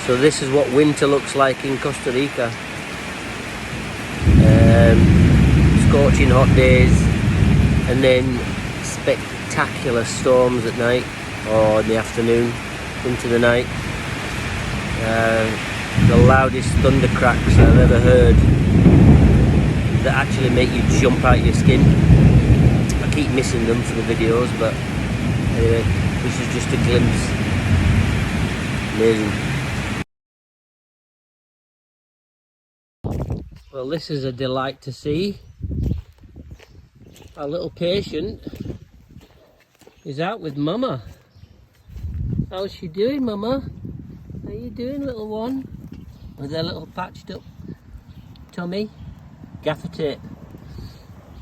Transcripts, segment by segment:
So this is what winter looks like in Costa Rica. Scorching hot days, and then spectacular storms at night or in the afternoon into the night. The loudest thunder cracks I've ever heard that actually make you jump out your skin. I keep missing them for the videos, but anyway, this is just a glimpse. Amazing. Well, this is a delight to see. Our little patient is out with Mama. How's she doing, Mama? How you doing, little one? With her little patched up tummy. Gaffer tape.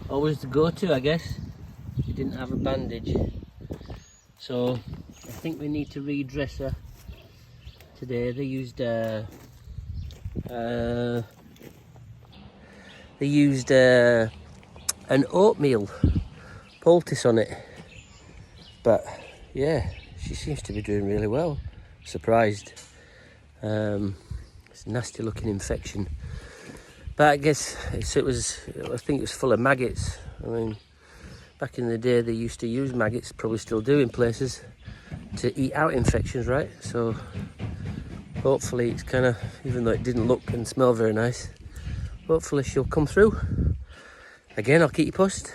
Always the go-to, I guess. She didn't have a bandage. So, I think we need to redress her today. They used an oatmeal poultice on it, but yeah, she seems to be doing really well. Surprised. It's a nasty looking infection, but I guess I think it was full of maggots. I mean, back in the day they used to use maggots, probably still do in places, to eat out infections, right? So hopefully it's kind of, even though it didn't look and smell very nice, hopefully she'll come through. Again, I'll keep you posted.